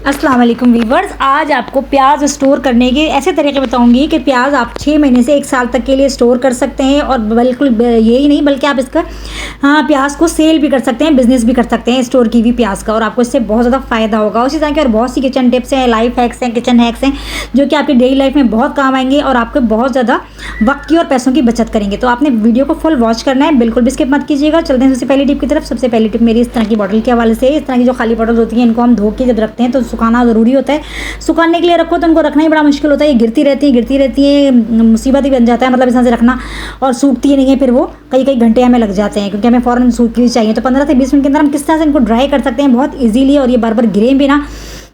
अस्सलाम वालेकुम वीवर्स, आज आपको प्याज स्टोर करने के ऐसे तरीके बताऊंगी कि प्याज आप 6 महीने से 1 साल तक के लिए स्टोर कर सकते हैं। और बिल्कुल यही नहीं बल्कि आप इसका प्याज को सेल भी कर सकते हैं, बिजनेस भी कर सकते हैं स्टोर की हुई प्याज का, और आपको इससे बहुत ज़्यादा फ़ायदा होगा। उसी तरह के और बहुत सी किचन टिप्स हैं, लाइफ हैक्स हैं, किचन हैक्स हैं जो कि आपकी डेली लाइफ में बहुत काम आएंगे और आपको बहुत ज़्यादा वक्त की और पैसों की बचत करेंगे। तो आपने वीडियो को फुल वॉच करना है, बिल्कुल भी स्किप मत कीजिएगा। चलते हैं सबसे पहली टिप की तरफ। सबसे पहली टिप मेरी इस तरह की बॉटल के हवाले से। इस तरह की जो खाली बॉटल होती हैं इनको हम धो के जब रखते हैं तो सुखाना ज़रूरी होता है। सुखाने के लिए रखो तो उनको रखना ही बड़ा मुश्किल होता है, ये गिरती रहती है, मुसीबत ही बन जाता है। मतलब इस तरह से रखना और सूखती नहीं है, फिर वो कई घंटे हमें लग जाते हैं क्योंकि हमें फ़ौरन सूखनी चाहिए। तो 15 से 20 मिनट के अंदर हम किस तरह से इनको ड्राई कर सकते हैं बहुत ईजीली, और ये बार बार गिरें भी ना।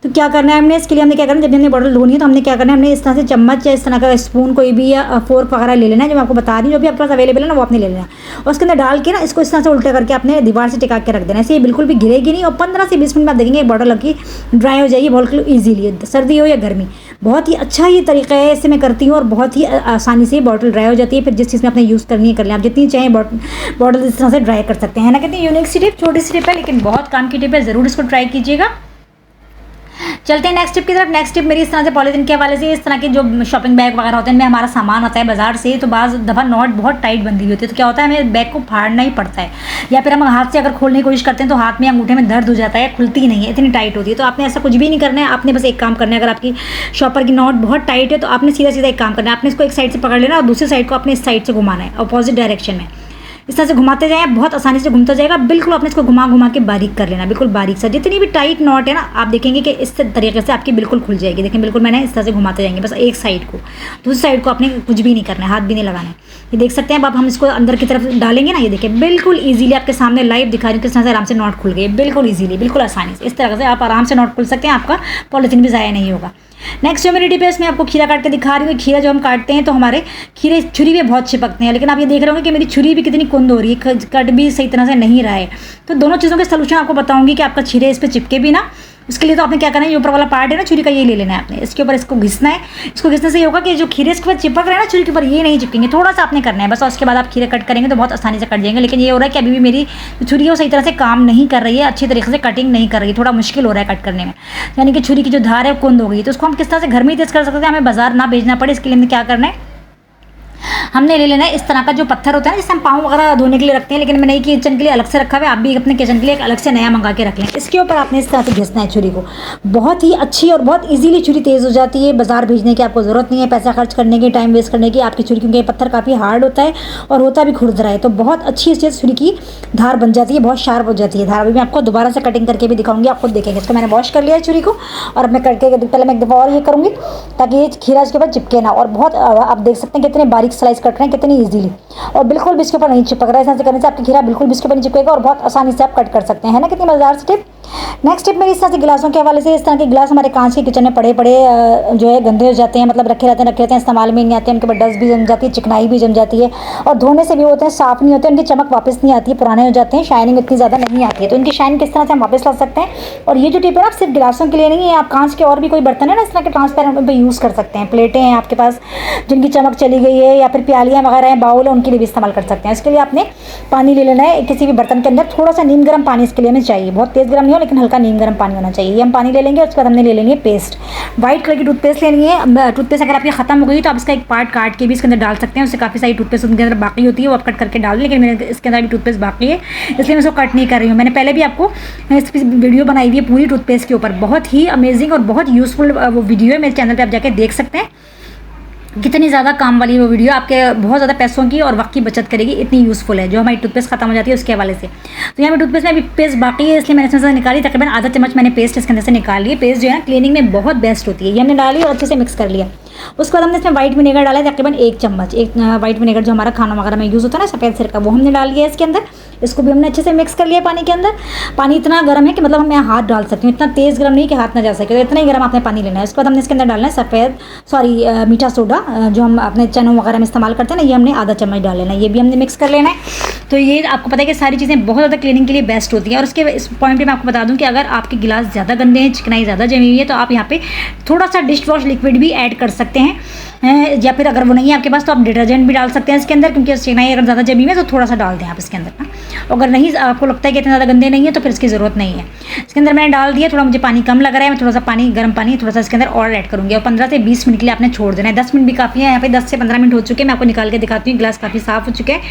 तो क्या करना है हमने, इसके लिए हमने क्या करना है, जब हमने बॉटल धोनी है तो हमने क्या करना है, हमने इस तरह से चम्मच या इस तरह का स्पून कोई भी या फोर्क वगैरह ले लेना है, जो मैं आपको बता रही हूँ, जो भी आपके पास अवेलेबल है ना वो आपने ले लेना। और उसके अंदर डाल के ना इसको इस तरह से उल्टा करके अपने दीवार से टिका के रख देना। ऐसे ये बिल्कुल भी गिरेगी नहीं, और 15 से 20 मिनट में आप देखेंगे बॉटल आपकी ड्राई हो जाएगी बिल्कुल ईजीली, सर्दी हो या गर्मी। बहुत ही अच्छा ये तरीका है, इससे मैं करती हूँ और बहुत ही आसानी से बॉटल ड्राई हो जाती है। फिर जिस चीज़ में आपने यूज़ करनी है कर लें, आप जितनी चाहें बॉटल इस तरह से ड्राई कर सकते हैं ना। कहते हैं यूनिक सी टिप, छोटी सी टिप है लेकिन बहुत काम की टिप है, ज़रूर इसको ट्राई कीजिएगा। चलते हैं नेक्स्ट टिप की तरफ। नेक्स्ट टिप मेरी इस तरह से पॉलीथीन के हवाले से, इस तरह के जो शॉपिंग बैग वगैरह होते हैं इनमें हमारा सामान आता है बाजार से, तो बाज़ दफ़ा नॉट बहुत टाइट बंधी हुई होती है। तो क्या होता है, हमें बैग को फाड़ना ही पड़ता है, या फिर हम हाथ से अगर खोलने की कोशिश करते हैं तो हाथ में अंगूठे में दर्द हो जाता है, खुलती नहीं है, इतनी टाइट होती है। तो आपने ऐसा कुछ भी नहीं करना है, आपने बस एक काम करना है। अगर आपकी शॉपर की नॉट बहुत टाइट है तो आपने सीधा एक काम करना है, आपने इसको एक साइड से पकड़ लेना और दूसरी साइड को अपने इस साइड से घुमाना है, अपोजिट डायरेक्शन में। इस तरह से घुमाते जाएँ, बहुत आसानी से घूमता जाएगा। बिल्कुल आपने इसको घुमा के बारीक कर लेना, बिल्कुल बारीक सा। जितनी भी टाइट नॉट है ना, आप देखेंगे कि इस तरीके से आपकी बिल्कुल खुल जाएगी। देखें बिल्कुल मैंने इस तरह से घुमाते जाएंगे बस एक साइड को, दूसरी साइड को आपने कुछ भी नहीं करना है, हाथ भी नहीं लगाना है। ये देख सकते हैं अब हम इसको अंदर की तरफ डालेंगे ना, ये देखिए बिल्कुल ईजिली आपके सामने लाइव दिखा रही हूँ किस तरह से आराम से नॉट खुल गई, बिल्कुल ईजिली, बिल्कुल आसानी से। इस तरह से आप आराम से नॉट खुल सकते हैं, आपका पॉलीथीन भी ज़ाया नहीं होगा। नेक्स्ट जो मेरी टिप है, इसमें आपको खीरा काट के दिखा रही हूँ। खीरा जो हम काटते हैं तो हमारे खीरे छुरी में बहुत चिपकते हैं, लेकिन आप ये देख रहे होंगे कि मेरी छुरी भी कितनी कुंद हो रही है, कट भी सही तरह से नहीं रहा है। तो दोनों चीज़ों के सलूशन आपको बताऊंगी कि आपका छीरे इस पर चिपके भी ना। उसके लिए तो आपने क्या करना है, ये ऊपर वाला पार्ट है ना छुरी का, ये ले लेना है आपने, इसके ऊपर इसको घिसना है। इसको घिसने से ये होगा कि जो खीरे इसके ऊपर चिपक रहे हैं ना छुरी के ऊपर, ये नहीं चिपकेंगे। थोड़ा सा आपने करना है बस, और उसके बाद आप खीरे कट करेंगे तो बहुत आसानी से कट जाएंगे। लेकिन ये हो रहा है कि अभी भी मेरी छुरी है वो सही तरह से काम नहीं कर रही है, अच्छी तरीके से कटिंग नहीं कर रही है, थोड़ा मुश्किल हो रहा है कट करने में, यानी कि छुरी की जो धार है वो कुंद हो गई। तो उसको हम किस तरह से घर में ही तेज कर सकते हैं, हमें बाजार ना भेजना पड़े। इसके लिए हमें क्या करना है, हमने ले लेना है इस तरह का जो पत्थर होता है ना, जिससे हम पाँव वगैरह धोने के लिए रखते हैं, लेकिन मैंने किचन के लिए अलग से रखा हुआ है, आप भी अपने किचन के लिए एक अलग से नया मंगा के रख लें। इसके ऊपर आपने इस तरह से घिसना है छुरी को, बहुत ही अच्छी और बहुत इजीली छुरी तेज़ हो जाती है। बाजार भेजने की आपको ज़रूरत नहीं है, पैसा खर्च करने की, टाइम वेस्ट करने की आपकी छुरी, क्योंकि ये पत्थर काफ़ी हार्ड होता है और होता भी खुरदरा है। तो बहुत अच्छी इससे छुरी की धार बन जाती है, बहुत शार्प हो जाती है धार। अभी मैं आपको दोबारा से कटिंग करके भी दिखाऊंगी, आप खुद देखेंगे। इसको मैंने वॉश कर लिया है छुरी को, और मैं करके पहले मैं एक दफ़ा और ये करूँगी ताकि ये खीरा इसके ऊपर चिपके ना। और बहुत आप देख सकते हैं कितने बारीक स्लाइस कट रहे हैं, कितनी ईजिली, और बिल्कुल भी इसके ऊपर नहीं चिपक रहा है। इस तरह से करने से आपकी खीरा बिल्कुल भी इसके ऊपर नहीं चिपकेगा और बहुत आसानी से आप कट कर सकते हैं, है ना। कितनी मज़ेदार सी टिप। नेक्स्ट टिप मेरी इस तरह से गिलासों के हवाले से। इस तरह के गिलास हमारे कांच के किचन में पड़े जो है गंदे हो जाते हैं, मतलब रखे रहते हैं, इस्तेमाल में नहीं आते हैं, उनके ऊपर डस्ट भी जम जाती है, चिकनाई भी जम जाती है, और धोने से भी होते हैं साफ़ नहीं होते, उनकी चमक वापस नहीं आती है, पुराने हो जाते हैं, शाइनिंग इतनी ज़्यादा नहीं आती है। तो इनकी शाइन किस तरह से हम वापस ला सकते हैं। और ये जो टिप है ना सिर्फ गिलासों के लिए नहीं है, आप कांच के और भी कोई बर्तन है ना इस तरह के ट्रांसपेरेंट उन पर यूज़ कर सकते हैं। प्लेटें हैं आपके पास जिनकी चमक चली गई है, या फिर प्यालियाँ वगैरह हैं, बाउल है, उनके लिए भी इस्तेमाल कर सकते हैं। इसके लिए आपने पानी ले लेना है किसी भी बर्तन के अंदर, थोड़ा सा नीम गर्म पानी इसके लिए हमें चाहिए, बहुत तेज़ गर्म नहीं हो लेकिन हल्का नीम गर्म पानी होना चाहिए। ये हम पानी ले लेंगे, उसके बाद हमने ले लेंगे पेस्ट, वाइट कलर की टूथपेस्ट लेनी है। टूथपेस्ट अगर आपकी खत्म हो गई तो आप इसका एक पार्ट काट के भी इसके अंदर डाल सकते हैं, उससे काफ़ी सारी टूथपेस्ट उनके अंदर बाकी होती है, वो आप कट करके डाल दें। लेकिन मेरे इसके अंदर भी टूथपेस्ट बाकी है, इसलिए मैं इसको कट नहीं कर रही हूँ। मैंने पहले भी आपको इस वीडियो बनाई हुई है पूरी टूथपेस्ट के ऊपर, बहुत ही अमेजिंग और बहुत यूज़फुल वो वीडियो है, मेरे चैनल पर आप जाके देख सकते हैं। कितनी ज़्यादा काम वाली वो वीडियो, आपके बहुत ज़्यादा पैसों की और वक्त की बचत करेगी, इतनी यूज़फुल है। जो हमारी टूथपेस्ट खत्म हो जाती है उसके हवाले से। तो यहाँ पे टूथपेस्ट में अभी पेस्ट बाकी है, इसलिए मैंने इसमें से निकाली, तकरीबन आधा चम्मच मैंने पेस्ट इसके अंदर से निकाल ली। पेस्ट जो है ना क्लीनिंग में बहुत बेस्ट होती है, ये हमने डाली और अच्छे से मिक्स कर लिया। उसके बाद हमने इसमें वाइट विनेगर डाला है, तकरीबन 1 चम्मच, एक वाइट विनेगर जो हमारा खाना वगैरह में यूज़ होता है ना सफ़ेद सिरका, वो हमने डाल लिया इसके अंदर। इसको भी हमने अच्छे से मिक्स कर लिया पानी के अंदर। पानी इतना गर्म है कि मतलब मैं हाथ डाल सकती हूँ, इतना तेज़ गर्म नहीं कि हाथ ना जा सके, तो इतना ही गर्म आपने पानी लेना है। उसके बाद हमने इसके अंदर डालना है मीठा सोडा, जो हम अपने चनों वगैरह में इस्तेमाल करते हैं ना, ये हमने आधा चम्मच डाल लेना है, ये भी हमने मिक्स कर लेना है। तो ये आपको पता है कि सारी चीज़ें बहुत ज़्यादा क्लीनिंग के लिए बेस्ट होती हैं। और उसके इस पॉइंट पे मैं आपको बता दूं कि अगर आपके गिलास ज़्यादा गंदे हैं, चिकनाई ज़्यादा जमी हुई है, तो आप यहाँ पे थोड़ा सा डिश वॉश लिक्विड भी ऐड कर सकते हैं। या फिर अगर वो नहीं है आपके पास तो आप डिटर्जेंट भी डाल सकते हैं इसके अंदर, क्योंकि चिकनाई अगर ज़्यादा जमी है तो थोड़ा सा डाल दें आप इसके अंदर ना। अगर नहीं आपको लगता है कि इतने ज़्यादा गंदे नहीं है तो फिर इसकी ज़रूरत नहीं है। इसके अंदर मैंने डाल दिया, थोड़ा मुझे पानी कम लग रहा है, मैं थोड़ा सा पानी गर्म पानी थोड़ा सा इसके अंदर और ऐड करूँगी। और 15 से 20 मिनट के लिए आपने छोड़ देना है। 10 मिनट भी काफ़ी है, यहाँ पे 10 से 15 मिनट हो चुके हैं। मैं आपको निकाल के दिखाती हूँ। गिलास काफ़ी साफ़ हो चुका है,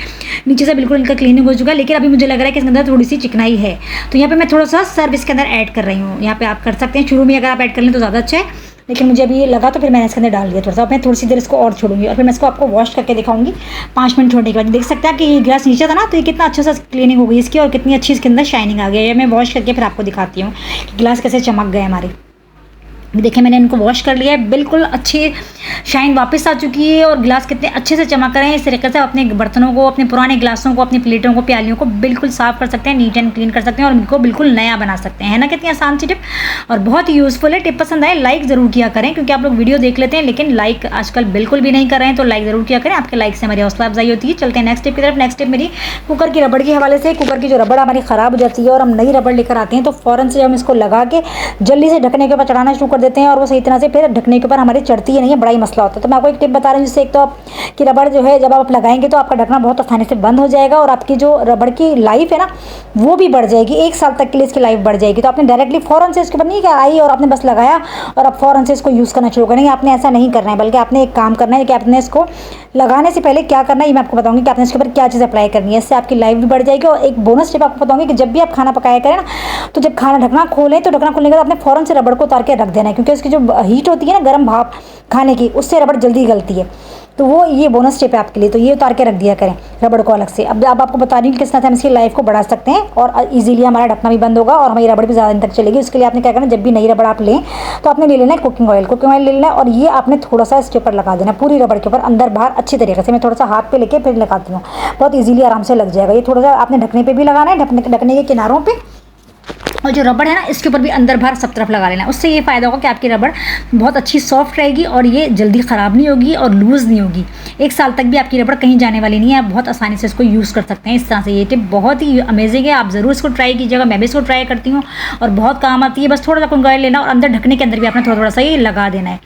नीचे से बिल्कुल इनका क्लीनिंग हो चुका है, लेकिन अभी मुझे लग रहा है कि इसके अंदर थोड़ी सी चिकनाई है। तो यहाँ पे मैं थोड़ा सा सर्फ इसके अंदर ऐड कर रही हूँ। यहाँ पे आप कर सकते हैं, शुरू में अगर आप ऐड कर लें तो ज़्यादा अच्छा है, लेकिन मुझे अभी लगा तो फिर मैंने इसके अंदर डाल दिया थोड़ा सा। मैं थोड़ी सी देर इसको और छोड़ूंगी और फिर मैं इसको आपको वॉश करके दिखाऊंगी 5 मिनट छोड़ने के बाद। देख सकते हैं कि ये गिलास नीचे था ना, तो ये कितना अच्छा सा क्लीनिंग हो गई इसकी और कितनी अच्छी इसके अंदर शाइनिंग आ गई है। मैं वॉश करके फिर आपको दिखाती हूँ कि गिलास कैसे चमक गए हमारे। देखिए मैंने इनको वॉश कर लिया है, बिल्कुल अच्छी शाइन वापस आ चुकी है और गिलास कितने अच्छे से चमक रहे हैं। इस तरीके से अपने बर्तनों को, अपने पुराने गिलासों को, अपनी प्लेटों को, प्यालियों को बिल्कुल साफ़ कर सकते हैं, नीट एंड क्लीन कर सकते हैं और इनको बिल्कुल नया बना सकते हैं। है ना कितनी आसान सी टिप और बहुत ही यूज़फुल है। टिप पसंद आए लाइक ज़रूर किया करें, क्योंकि आप लोग वीडियो देख लेते हैं लेकिन लाइक आजकल बिल्कुल भी नहीं कर रहे हैं, तो लाइक ज़रूर किया करें। आपके लाइक से हमारी हौसला अफजाई होती है। चलते हैं नेक्स्ट टिप की तरफ। नेक्स्ट टिप मेरी कुकर की रबड़ के हवाले से। कुकर की जो रबड़ हमारी ख़राब हो जाती है और हम नई रबड़ लेकर आते हैं तो फ़ौरन से हम इसको लगा के जल्दी से ढकने के ऊपर चढ़ाना शुरू कर देते हैं और वो सही तरह से फिर ढकने के ऊपर हमारी चढ़ती है नहीं है, बड़ा ही मसला होता है। तो मैं आपको एक टिप बता रही हूँ, जिससे एक तो आपकी रबड़ जो है जब आप लगाएंगे तो आपका ढकना बहुत आसानी से बंद हो जाएगा और आपकी जो रबड़ की लाइफ है ना वो भी बढ़ जाएगी। 1 साल तक के लिए इसकी लाइफ बढ़ जाएगी। तो आपने डायरेक्टली फ़ौरन से इसके ऊपर नहीं क्या आई और आपने बस लगाया और अब फ़ौरन से इसको यूज़ करना शुरू करेंगे, आपने ऐसा नहीं करना है। बल्कि आपने एक काम करना है कि आपने इसको लगाने से पहले क्या करना है ये मैं आपको बताऊंगी कि आपने इसके ऊपर क्या चीज़ अप्लाई करनी है। इससे आपकी लाइफ भी बढ़ जाएगी। और एक बोनस टिप आपको बताऊंगी कि जब भी आप खाना पकाया करें ना, तो जब खाना ढकना खोलें तो ढकना खोलने के बाद आपने फ़ौरन से रबड़ को उतार के रख देना है, क्योंकि उसकी जो हीट होती है ना, गर्म भाप खाने की, उससे रबड़ जल्दी गलती है। तो वो ये बोनस टिप है आपके लिए, तो ये उतार के रख दिया करें रबड़ को अलग से। अब आपको बता रही हूँ कि किस तरह से हम इसकी लाइफ को बढ़ा सकते हैं और इजीली हमारा ढकना भी बंद होगा और हमारी रबड़ भी ज़्यादा दिन तक चलेगी। उसके लिए आपने क्या करना है, जब भी नई रबड़ आप लें तो आपने ले लेना है कुकिंग ऑयल। कुकिंग ऑयल ले लेना है और ये आपने थोड़ा सा इसके ऊपर लगा देना, पूरी रबड़ के ऊपर अंदर बाहर अच्छी तरीके से। मैं थोड़ा सा हाथ पे लेके फिर लगाती हूँ, बहुत ईजिली आराम से लग जाएगा। ये थोड़ा सा आपने ढकने पर भी लगाना है, ढकने के किनारों पर, और जो रबड़ है ना इसके ऊपर भी अंदर बाहर सब तरफ लगा लेना। उससे ये फ़ायदा होगा कि आपकी रबड़ बहुत अच्छी सॉफ्ट रहेगी और ये जल्दी ख़राब नहीं होगी और लूज़ नहीं होगी। 1 साल तक भी आपकी रबड़ कहीं जाने वाली नहीं है, आप बहुत आसानी से इसको यूज़ कर सकते हैं। इस तरह से ये टिप बहुत ही अमेजिंग है, आप ज़रूर इसको ट्राई कीजिएगा। मैं भी इसको ट्राई करती हूँ और बहुत काम आती है। बस थोड़ा सा कुंगाई लेना और अंदर ढकने के अंदर भी आपने थोड़ा सा ये लगा देना है।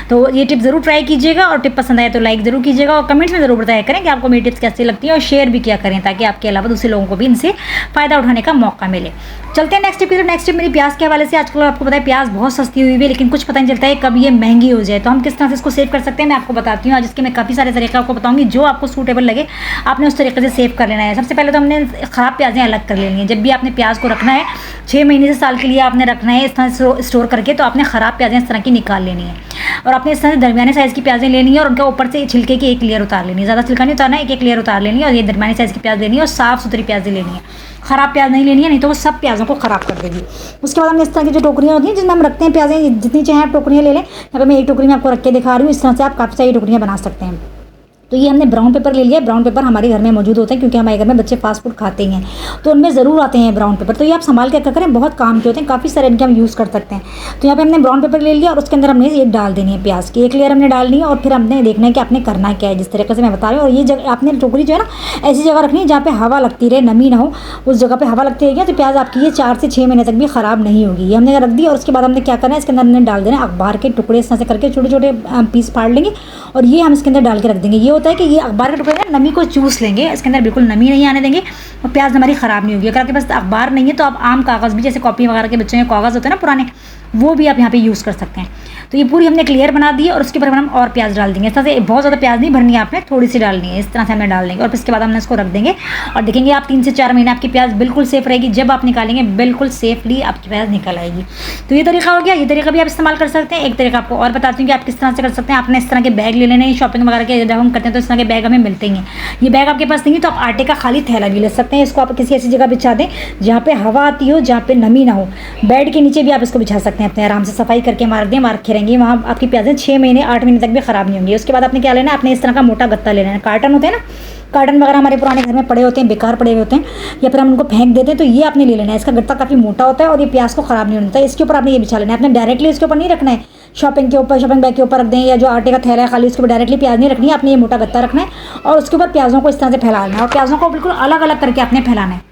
तो ये टिप ज़रूर ट्राई कीजिएगा और टिप पसंद आए तो लाइक ज़रूर कीजिएगा और कमेंट्स में ज़रूर बताया करें कि आपको मेरी टिप्स कैसी लगती हैं और शेयर भी किया करें ताकि आपके अलावा दूसरे लोगों को भी इनसे फ़ायदा उठाने का मौका मिले। चलते हैं नेक्स्ट टिप की तरफ। नेक्स्ट टिप मेरी प्याज के हवाले से। आजकल आपको पता है प्याज बहुत सस्ती हुई है, लेकिन कुछ पता नहीं चलता है कब ये महंगी हो जाए। तो हम किस तरह से इसको सेव कर सकते हैं मैं आपको बताती हूँ आज। इसके मैं काफ़ी सारे तरीके आपको बताऊँगी, जो आपको सूटेबल लगे आपने उस तरीके से सेव कर लेना है। सबसे पहले तो हमने ख़राब प्याज़ें अलग कर लेनी है। जब भी आपने प्याज को रखना है 6 महीने से साल के लिए आपने रखना है इस तरह स्टोर करके, तो आपने ख़राब प्याज़ें इस तरह की निकाल लेनी है और आपने इस तरह से दरमियाने साइज़ की प्याज़ें लेनी है और उनके ऊपर से छिलके की एक लेयर उतार लेनी है। ज़्यादा छिलका नहीं उतारना है, एक लेयर उतार लेनी है और ये दरमियाने साइज़ की प्याज लेनी है और साफ़ सुथरी प्याज़ें लेनी है। ख़राब प्याज नहीं लेनी है, नहीं तो वो सब प्याज़ों को ख़राब कर देगी। उसके बाद हमने इस तरह की जो टोकरियाँ होती हैं जिसमें हम रखते हैं प्याज़ें, जितनी चाहे आप टोकरियाँ ले लें। यहाँ पे मैं एक टोकरी में आपको रख के दिखा रही हूँ। इस तरह से आप काफ़ी सारी टोकरियाँ बना सकते हैं। तो ये हमने ब्राउन पेपर ले लिया। ब्राउन पेपर हमारे घर में मौजूद होते हैं क्योंकि हमारे घर में बच्चे फास्ट फूड खाते ही हैं, तो उनमें ज़रूर आते हैं ब्राउन पेपर। तो ये आप संभाल के क्या करें, बहुत काम के होते हैं, काफ़ी सारे इनके हम यूज़ कर सकते हैं। तो यहाँ पे हमने ब्राउन पेपर ले लिया और उसके अंदर हमने ये डाल देनी है प्याज की, एक लेयर हमने डालनी है और फिर हमने देखना है कि आपने करना क्या है, जिस तरीके से मैं बता रही हूँ। और ये जगह आपने टोकरी जो है ना ऐसी जगह रखनी है जहाँ पे हवा लगती रहे, नमी ना हो। उस जगह पे हवा लगती रहेगी तो प्याज आपकी ये 4 से 6 महीने तक भी ख़राब नहीं होगी। ये हमने रख दी और उसके बाद हमने क्या करना है, इसके अंदर हमने डाल देना अखबार के टुकड़े। इस तरह से करके छोटे छोटे पीस फाड़ लेंगे और ये हम इसके अंदर डाल के रख देंगे। ये होता है कि ये अखबार टुकड़े ना नमी को चूस लेंगे, इसके अंदर बिल्कुल नमी नहीं आने देंगे और प्याज हमारी ख़राब नहीं होगी। अगर आपके पास अखबार नहीं है तो आप आम कागज़ भी, जैसे कॉपी वगैरह के बच्चों के कागज़ होते हैं ना पुराने, वो भी आप यहाँ पे यूज़ कर सकते हैं। तो ये पूरी हमने क्लियर बना दी है और उसके ऊपर हम और प्याज डाल देंगे। इस तरह से बहुत ज़्यादा प्याज नहीं भरनी है आपने, थोड़ी सी डालनी है। इस तरह से हमने डाल देंगे और फिर इसके बाद हमने इसको रख देंगे और देखेंगे आप 3 से 4 महीने आपकी प्याज बिल्कुल सेफ़ रहेगी। जब आप निकालेंगे बिल्कुल सेफली आपकी प्याज निकल आएगी। तो ये तरीका हो गया, ये तरीका भी आप इस्तेमाल कर सकते हैं। एक तरीका आपको और बताती हूँ कि आप किस तरह से कर सकते हैं। आपने इस तरह के बैग ले लेने हैं, शॉपिंग वगैरह के जब हम करते हैं तो इस तरह के बैग हमें मिलते ही हैं। ये बैग आपके पास नहीं है तो आप आटे का खाली थैला भी ले सकते हैं। इसको आप किसी ऐसी जगह बिछा दें जहाँ पे हवा आती हो, जहाँ पे नमी ना हो। बेड के नीचे भी आप इसको बिछा सकते हैं अपने, आराम से सफाई करके मार दें, वहाँ रखे रहेंगे। वहाँ आपकी प्याज़ें 6 महीने 8 महीने तक भी ख़राब नहीं होंगी। उसके बाद आपने क्या लेना है, आपने इस तरह का मोटा गत्ता ले लेना है। कार्टन होते हैं ना, कार्टन वगैरह हमारे पुराने घर में पड़े होते हैं, बेकार पड़े हुए होते हैं या फिर हम उनको फेंक देते हैं, तो ये आपने ले लेना है। इसका गत्ता काफ़ी मोटा होता है और ये प्याज को ख़राब नहीं होने देता है। इसके ऊपर आपने ये बिछा लेना है। आपने डायरेक्टली इसके ऊपर नहीं रखना है, शॉपिंग के ऊपर, शॉपिंग बैग के ऊपर रख दें या जो आटे का थैला है खाली उसके ऊपर डायरेक्टली प्याज नहीं रखनी है। आपने ये मोटा गत्ता रखना है और उसके ऊपर प्याज़ों को इस तरह से फैला लेना है और प्याज़ों को बिल्कुल अलग अलग करके आपने फैलाना है।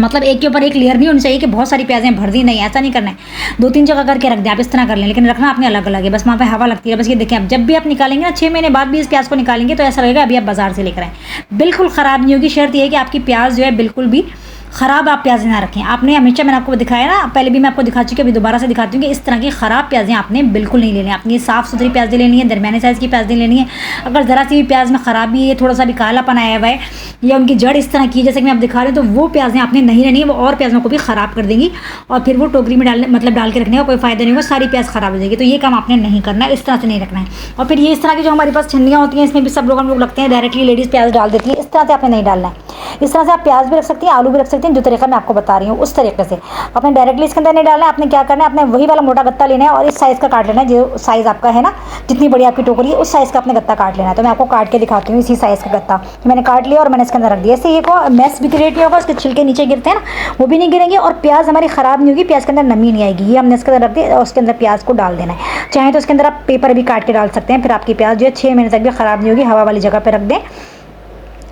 मतलब एक के ऊपर एक लेयर नहीं होनी चाहिए कि बहुत सारी प्याज़ें भर दी, नहीं ऐसा नहीं करना है। 2-3 जगह करके रख दें, आप इस तरह कर लें, लेकिन रखना आपने अलग अलग है, बस वहाँ पे हवा लगती है। बस ये देखें, अब जब भी आप निकालेंगे ना 6 महीने बाद भी इस प्याज को निकालेंगे तो ऐसा लगेगा अभी आप बाजार से लेकर आए, बिल्कुल ख़राब नहीं होगी। शर्त यह है कि आपकी प्याज जो है बिल्कुल भी ख़राब आप प्याज़ें ना रखें। आपने हमेशा, मैंने आपको दिखाया ना, पहले भी मैं आपको दिखा चुकी हूँ, अभी दोबारा से दिखाती हूँ कि इस तरह की ख़राब प्याज़ें आपने बिल्कुल नहीं लेनी। आपने साफ़ सुथरी प्याज़ें लेनी है, दरमियाने साइज़ की प्याज़ें लेनी है। अगर ज़रा सी भी प्याज में ख़राबी है, थोड़ा सा भी कालापन आया हुआ है या उनकी जड़ इस तरह की जैसे कि मैं आप दिखा रही हूँ, तो वो प्याज़ें आपने नहीं लेनी है, वो और प्याज़ों को भी ख़राब कर देंगी और फिर वो टोकरी में डाल के रखने का कोई फ़ायदा नहीं होगा, सारी प्याज ख़राब हो जाएगी। तो ये काम आपने नहीं करना है, इस तरह से नहीं रखना है। और फिर ये इस तरह की जो हमारे पास छन्नियाँ होती हैं, इसमें भी सब लोग हम लोग लगते हैं, डायरेक्टली लेडीज़ प्याज डाल देती है, इस तरह से आपने नहीं डालना है। इस तरह से आप प्याज भी रख सकती हैं, आलू भी रख सकती हैं, जो तरीका मैं आपको बता रही हूँ उस तरीके से आपने डायरेक्टली इसके अंदर नहीं डालना है। आपने क्या करना है, आपने वही वाला मोटा गत्ता लेना है और इस साइज़ का काट लेना है, जो साइज़ आपका है ना, जितनी बड़ी आपकी टोकरी है उस साइज़ का आपने गत्ता काट लेना है। तो मैं आपको काट के दिखाती हूँ, इसी साइज़ का गत्ता मैंने काट लिया और मैंने इसके अंदर रख दिया। इससे ये को मैस भी क्रिएट नहीं होगा, उसके छिलके नीचे गिरते हैं ना, वो भी नहीं गिरेंगे और प्याज हमारी ख़राब नहीं होगी, प्याज के अंदर नमी नहीं आएगी। ये हमने इसके अंदर रख दिया और उसके अंदर प्याज को डाल देना है। चाहे तो उसके अंदर आप पेपर भी काट के डाल सकते हैं, फिर आपकी प्याज जो है 6 महीने तक भी ख़राब नहीं होगी। हवा वाली जगह पर रख दें,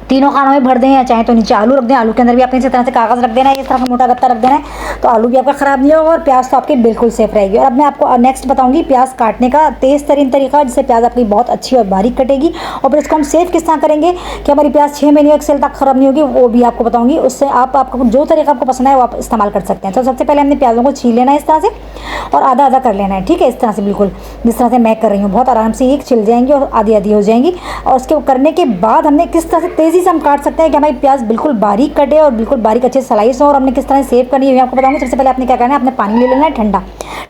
तीनों खानों में भर दें, या चाहे तो नीचे आलू रख दें, आलू के अंदर भी आपने इसी तरह से कागज़ रख देना है, इस तरह का मोटा गत्ता रख देना है, तो आलू भी आपका ख़राब नहीं होगा और प्याज तो आपकी बिल्कुल सेफ रहेगी। और अब मैं आपको नेक्स्ट बताऊंगी प्याज काटने का तेज़ तरीन तरीका, जिससे प्याज आपकी बहुत अच्छी और बारीक कटेगी। और फिर इसको हम सेफ किस तरह करेंगे कि हमारी प्याज 6 महीने 1 साल तक ख़राब नहीं होगी, वो भी आपको बताऊँगी। उससे आपको जो तरीका आपको पसंद है वो आप इस्तेमाल कर सकते हैं। तो सबसे पहले हमने प्याज़ों को छील लेना है इस तरह से और आधा आधा कर लेना है, ठीक है, इस तरह से बिल्कुल जिस तरह से मैं कर रही हूँ, बहुत आराम से ये छिल जाएंगी और आधी आधी हो जाएंगी। और उसके करने के बाद हमने किस तरह से तेज़ी से हम काट सकते हैं कि हमारी प्याज बिल्कुल बारीक कटे और बिल्कुल बारीक अच्छे स्लाइस हो, और हमने किस तरह से सेव करनी है आपको बताऊंगी। सबसे पहले आपने क्या करना है, आपने पानी ले लेना है ठंडा।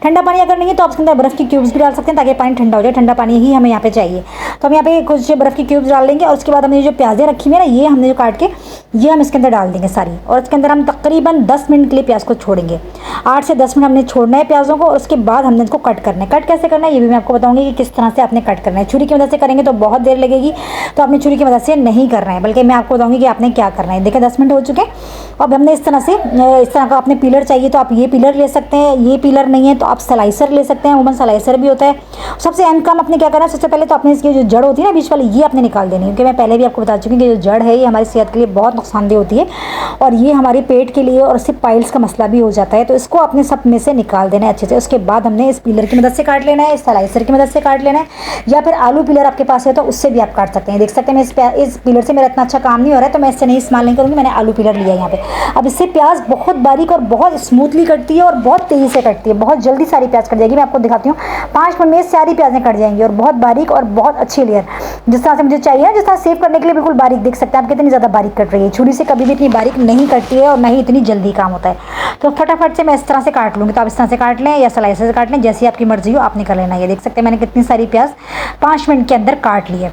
ठंडा पानी अगर नहीं है तो आप उसके अंदर बर्फ़ की क्यूब्स भी डाल सकते हैं ताकि पानी ठंडा हो जाए। ठंडा पानी ही हमें यहाँ पे चाहिए, तो हम यहाँ पे कुछ बर्फ़ की क्यूब्स डाल देंगे। और उसके बाद हमने जो प्याज़ें रखी हुई है ना, ये हमने जो काट के ये हम इसके अंदर डाल देंगे सारी, और इसके अंदर हम तकरीबन 10 मिनट के लिए प्याज को छोड़ेंगे। 8 से 10 मिनट हमने छोड़ना है प्याज़ों को, और उसके बाद हमने इसको कट करना है। कट कैसे करना है ये भी मैं आपको बताऊंगी कि किस तरह से आपने कट करना है। छुरी की मदद से करेंगे तो बहुत देर लगेगी, तो आपने छुरी की मदद से नहीं करना है, बल्कि मैं आपको बताऊंगी कि आपने क्या करना है। देखिए 10 मिनट हो चुके हैं। अब हमने इस तरह का आपने पीलर चाहिए तो आप ये पीलर ले सकते हैं, ये पीलर नहीं है तो आप स्लाइसर ले सकते हैं, वुमन स्लाइसर भी होता है। सबसे अहम काम आपने क्या करना है, सबसे पहले तो आपने इसकी जो जड़ होती है ना बीच वाली, ये आपने निकाल देनी है, क्योंकि मैं पहले भी आपको बता चुकी हूँ कि जो जड़ है ये हमारी सेहत के लिए बहुत नुकसानदेह होती है और ये हमारे पेट के लिए और सिर्फ पाइल्स का मसला भी हो जाता है। तो इसको आपने सब में से निकाल देना है अच्छे से। उसके बाद हमने इस पीलर की मदद से काट लेना है, स्लाइसर की मदद से काट लेना है, या फिर आलू पीलर आपके पास है तो उससे भी आप काट सकते हैं। देख सकते हैं मैं इस पीलर से मेरा इतना अच्छा काम नहीं हो रहा है तो मैं इससे नहीं इस्तेमाल नहीं करूँगी, मैंने आलू पीलर लिया है यहाँ पे। अब इससे प्याज बहुत बारीक और बहुत स्मूथली कटती है और बहुत तेज़ी से कटती है, बहुत जल्दी सारी प्याज कट जाएगी। मैं आपको दिखाती हूँ, 5 मिनट में सारी प्याजें कट जाएंगी और बहुत बारीक और बहुत अच्छी लेयर जिस तरह से मुझे चाहिए, जिस तरह सेव करने के लिए बिल्कुल बारीक। देख सकते हैं आप कितनी ज़्यादा बारीक कट रही है, छुरी से कभी भी इतनी बारीक नहीं कटती है और ना ही इतनी जल्दी काम होता है। तो फटाफट से मैं इस तरह से काट लूँगी, तो आप इस तरह से काट लें या स्लाइसर से काट लें, जैसी आपकी मर्जी हो आपने कर लेना। ये देख सकते हैं मैंने कितनी सारी प्याज 5 मिनट के अंदर काट ली है।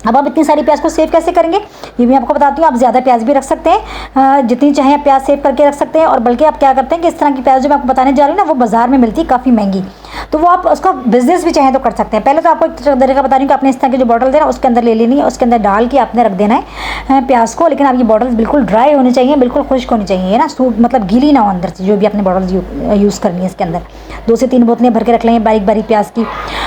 अब आप इतनी सारी प्याज को सेव कैसे करेंगे ये भी आपको बताती हूँ। आप ज़्यादा प्याज भी रख सकते हैं, जितनी चाहे आप प्याज सेव करके रख सकते हैं। और बल्कि आप क्या करते हैं कि इस तरह की प्याज जो मैं आपको बताने जा रही हूँ ना, वो बाजार में मिलती है काफ़ी महंगी, तो वो आप उसका बिजनेस भी चाहें तो कर सकते हैं। पहले तो आपको एक तरीका बता रही हूँ कि आपने इस तरह की जो बॉटल देना उसके अंदर ले लेनी है, उसके अंदर डाल के आपने रख देना है प्याज को। लेकिन आपकी बॉटल्स बिल्कुल ड्राई होनी चाहिए, बिल्कुल खुश्क होनी चाहिए ना, सूप मतलब गीली ना हो अंदर से। जो भी आपने बॉटल्स यूज़ करनी है इसके अंदर 2 से 3 बोतलें भर के रख लेंगे बारीक बारीक प्याज की।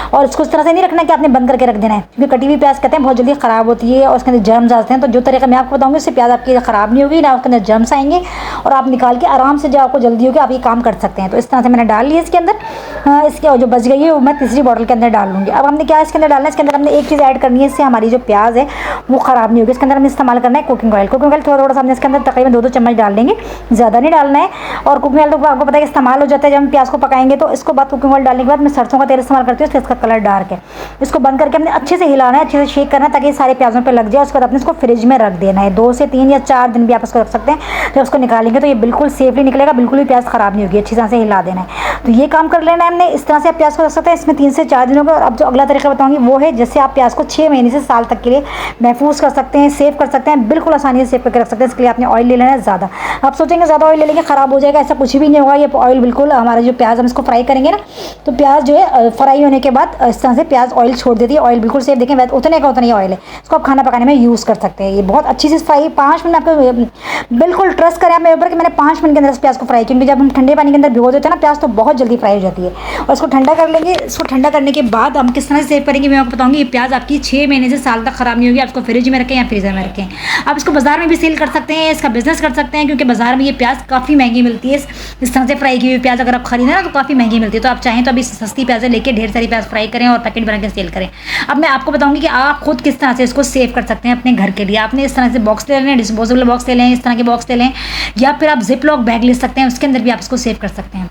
और इसको इस तरह से नहीं रखना कि आपने बंद करके रख देना है, क्योंकि कटी हुई प्याज कहते हैं बहुत जल्दी ख़राब होती है और उसके अंदर जर्म्स आते हैं। तो जो तरीका मैं आपको बताऊँगी उससे प्याज आपकी ख़राब नहीं होगी, ना उसके अंदर जर्म्स आएंगे, और आप निकाल के आराम से, जब आपको जल्दी होगी आप ये काम कर सकते हैं। तो इस तरह से मैंने डाल लिया इसके अंदर। इसके जो बच गई है वो मैं तीसरी बॉटल के अंदर डाल लूँगी। अब हमने क्या इसके अंदर डालना है, इसके अंदर हमने एक चीज़ ऐड करनी है, इससे हमारी जो प्याज है वो ख़राब नहीं होगी। इसके अंदर हमने इस्तेमाल करना है कुकिंग ऑयल। कुकिंग ऑयल थोड़ा थोड़ा सा हमने इसके अंदर तकरीबन 2-2 चम्मच डाल देंगे, ज़्यादा नहीं डालना है। और कुकिंग ऑयल तो आपको पता है इस्तेमाल हो जाता है जब हम प्याज को पकाएंगे। तो इसको बाद कुकिंग ऑयल डालने के बाद मैं सरसों का तेल इस्तेमाल करती हूँ, इसका कलर डार्क है। इसको बंद करके हमने अच्छे से हिलाना है, अच्छे से शेक करना है ताकि सारे प्याजों पर लग जाए। उसके बाद अपने इसको फ्रिज में रख देना है, 2 से 3 या 4 दिन भी आप इसको रख सकते हैं। जब उसको निकालेंगे तो ये बिल्कुल सेफली निकलेगा, बिल्कुल भी प्याज ख़राब नहीं होगी। अच्छी तरह से हिला देना है, तो ये काम कर लेना है हमने। इस तरह से आप प्याज को रख सकते हैं, इसमें 3 से 4 दिन होगा। और अब जो अगला तरीका बताऊंगी वो है जैसे आप प्याज को 6 महीने से साल तक के लिए महफूज कर सकते हैं, सेव कर सकते हैं, बिल्कुल आसानी से सेव करके रख सकते हैं। इसके लिए आपने ऑयल ले लेना है ज़्यादा। आप सोचेंगे ज़्यादा ऑयल ले लेंगे ख़राब हो जाएगा, ऐसा कुछ भी नहीं होगा। ये ऑयल बिल्कुल हमारा जो प्याज हम इसको फ्राई करेंगे ना, तो प्याज जो है फ्राई होने के बाद बाद इस तरह से प्याज ऑयल छोड़ देती है। ऑयल बिल्कुल सेफ, देखें उतने का उतना ही ऑयल है, इसको आप खाना पकाने में यूज़ कर सकते हैं। ये बहुत अच्छी से फ्राई 5 मिनट आपको बिल्कुल ट्रस्ट करें आप मेरे ऊपर कि मैंने 5 मिनट के अंदर इस प्याज को फ्राई, क्योंकि जब हम ठंडे पानी के अंदर भिगो देते हैं ना प्याज तो बहुत जल्दी फ्राई हो जाती है। और इसको ठंडा कर लेंगे। इसको ठंडा करने के बाद हम किस तरह से सेव करेंगे मैं आपको बताऊँगी। ये प्याज आपकी 6 महीने से साल तक ख़राब नहीं होगी। आप इसको फ्रिज में रखें या फ्रीज़र में रखें। आप इसको बाजार में भी सेल कर सकते हैं, इसका बिजनेस कर सकते हैं, क्योंकि बाजार में ये प्याज काफ़ी महंगी मिलती है। इस तरह से फ्राई की हुई प्याज अगर आप खरीदें ना तो काफ़ी महंगी मिलती है। तो आप चाहें तो अभी सस्ती प्याज़ें लेके ढेर सारी प्याज फ्राई करें और पैकेट बना के सेल करें। अब मैं आपको बताऊंगी कि आप खुद किस तरह से इसको सेव कर सकते हैं अपने घर के लिए। आपने इस तरह से बॉक्स ले लें, डिस्पोजेबल बॉक्स ले लें, इस तरह के बॉक्स ले लें, या फिर आप जिप लॉक बैग ले सकते हैं, उसके अंदर भी आप इसको सेव कर सकते हैं।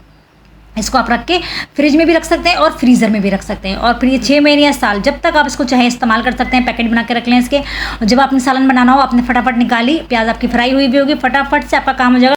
इसको आप रख के फ्रिज में भी रख सकते हैं और फ्रीज़र में भी रख सकते हैं। और फिर ये 6 महीने या साल जब तक आप इसको चाहे इस्तेमाल कर सकते हैं। पैकेट बना के रख लें इसके, और जब आपने सालन बनाना हो आपने फटाफट निकाली, प्याज आपकी फ्राई हुई भी होगी, फटाफट से आपका काम हो जाएगा।